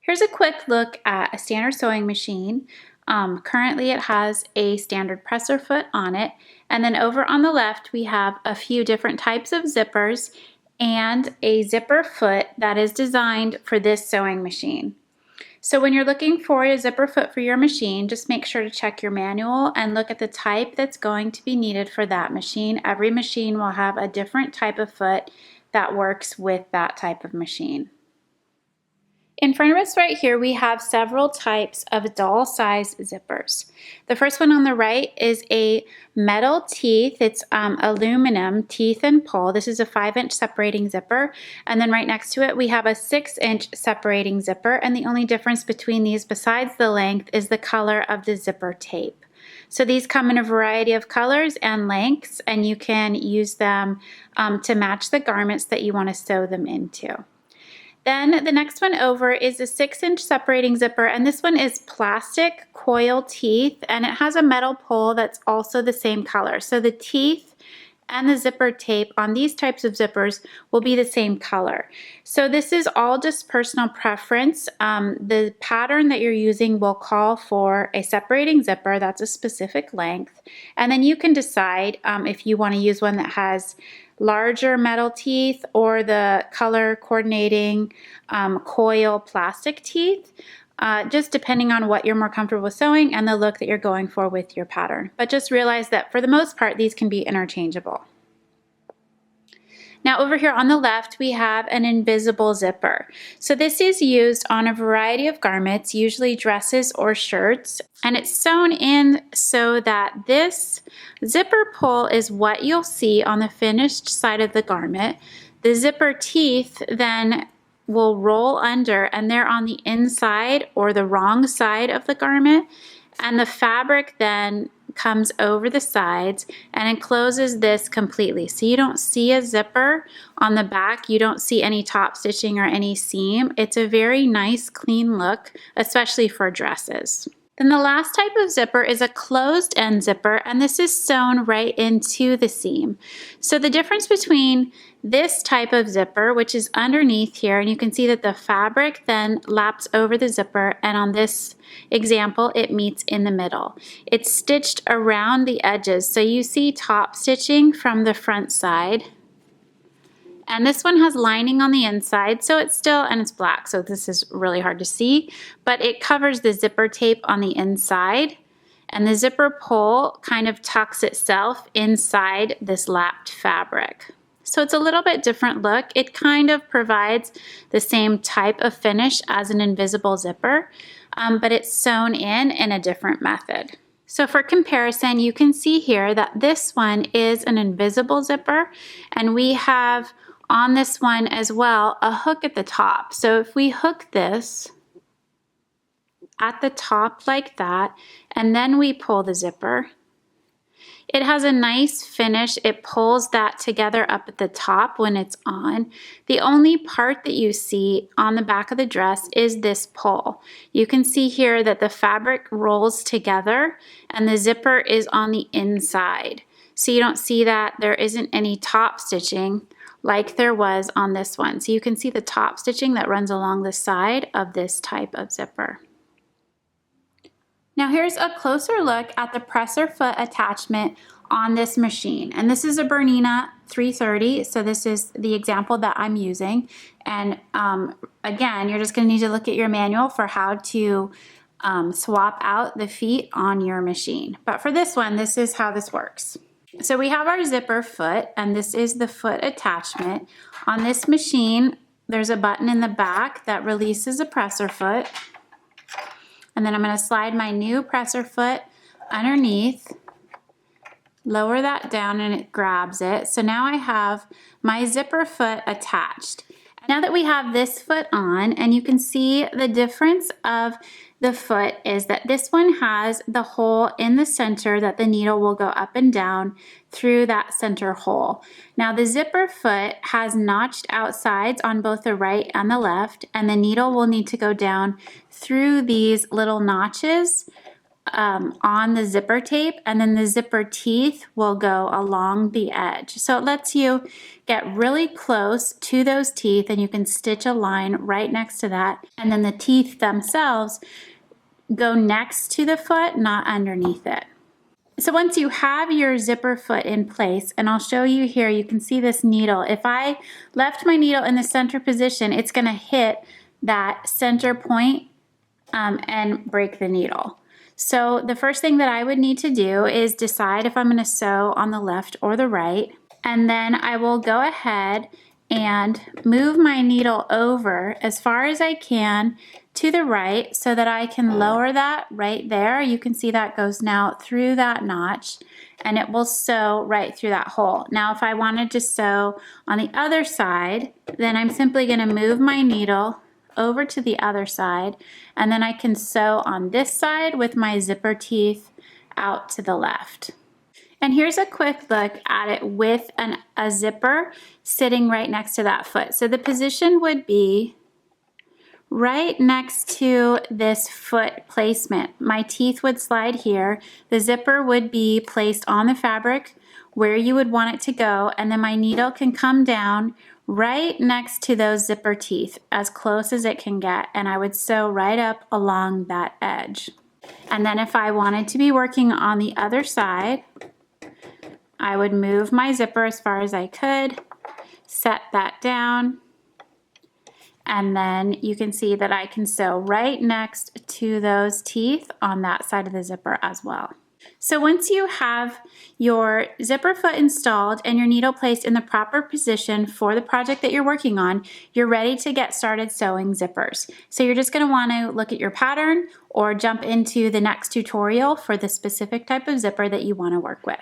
Here's a quick look at a standard sewing machine. Currently it has a standard presser foot on it, and then over on the left we have a few different types of zippers and a zipper foot that is designed for this sewing machine. So when you're looking for a zipper foot for your machine, just make sure to check your manual and look at the type that's going to be needed for that machine. Every machine will have a different type of foot that works with that type of machine. In front of us right here, we have several types of doll-size zippers. The first one on the right is a metal teeth. It's aluminum teeth and pull. This is a 5-inch separating zipper. And then right next to it, we have a 6-inch separating zipper. And the only difference between these, besides the length, is the color of the zipper tape. So these come in a variety of colors and lengths, and you can use them to match the garments that you want to sew them into. Then the next one over is a 6-inch separating zipper, and this one is plastic coil teeth, and it has a metal pole that's also the same color. So the teeth and the zipper tape on these types of zippers will be the same color. So this is all just personal preference. The pattern that you're using will call for a separating zipper that's a specific length, and then you can decide if you want to use one that has larger metal teeth or the color coordinating coil plastic teeth, just depending on what you're more comfortable with sewing and the look that you're going for with your pattern. But just realize that for the most part, these can be interchangeable. Now over here on the left, we have an invisible zipper. So this is used on a variety of garments, usually dresses or shirts, and it's sewn in so that this zipper pull is what you'll see on the finished side of the garment. The zipper teeth then will roll under, and they're on the inside or the wrong side of the garment, and the fabric then comes over the sides and encloses this completely. So you don't see a zipper on the back, you don't see any top stitching or any seam. It's a very nice clean look, especially for dresses. Then the last type of zipper is a closed end zipper, and this is sewn right into the seam. So the difference between this type of zipper, which is underneath here, and you can see that the fabric then laps over the zipper, and on this example it meets in the middle. It's stitched around the edges, so you see top stitching from the front side. And this one has lining on the inside, so it's still, and it's black, so this is really hard to see, but it covers the zipper tape on the inside, and the zipper pull kind of tucks itself inside this lapped fabric. So it's a little bit different look. It kind of provides the same type of finish as an invisible zipper, but it's sewn in a different method. So for comparison, you can see here that this one is an invisible zipper, and we have on this one as well a hook at the top. So if we hook this at the top like that, and then we pull the zipper, it has a nice finish. It pulls that together up at the top when it's on. The only part that you see on the back of the dress is this pull. You can see here that the fabric rolls together and the zipper is on the inside. So you don't see that there isn't any top stitching like there was on this one. So you can see the top stitching that runs along the side of this type of zipper. Now here's a closer look at the presser foot attachment on this machine. And this is a Bernina 330, so this is the example that I'm using. And again, you're just gonna need to look at your manual for how to swap out the feet on your machine. But for this one, this is how this works. So we have our zipper foot, and this is the foot attachment. On this machine, there's a button in the back that releases a presser foot. And then I'm going to slide my new presser foot underneath, lower that down, and it grabs it. So now I have my zipper foot attached. Now that we have this foot on, and you can see the difference of the foot is that this one has the hole in the center that the needle will go up and down through that center hole. Now the zipper foot has notched out sides on both the right and the left, and the needle will need to go down through these little notches on the zipper tape, and then the zipper teeth will go along the edge. So it lets you get really close to those teeth, and you can stitch a line right next to that. And then the teeth themselves go next to the foot, not underneath it. So once you have your zipper foot in place, and I'll show you here, you can see this needle. If I left my needle in the center position, it's gonna hit that center point and break the needle. So the first thing that I would need to do is decide if I'm gonna sew on the left or the right. And then I will go ahead and move my needle over as far as I can to the right so that I can lower that right there. You can see that goes now through that notch, and it will sew right through that hole. Now if I wanted to sew on the other side, then I'm simply gonna move my needle over to the other side, and then I can sew on this side with my zipper teeth out to the left. And here's a quick look at it with a zipper sitting right next to that foot. So the position would be right next to this foot placement. My teeth would slide here. The zipper would be placed on the fabric where you would want it to go, and then my needle can come down right next to those zipper teeth, as close as it can get, and I would sew right up along that edge. And then if I wanted to be working on the other side, I would move my zipper as far as I could, set that down, and then you can see that I can sew right next to those teeth on that side of the zipper as well. So once you have your zipper foot installed and your needle placed in the proper position for the project that you're working on, you're ready to get started sewing zippers. So you're just going to want to look at your pattern or jump into the next tutorial for the specific type of zipper that you want to work with.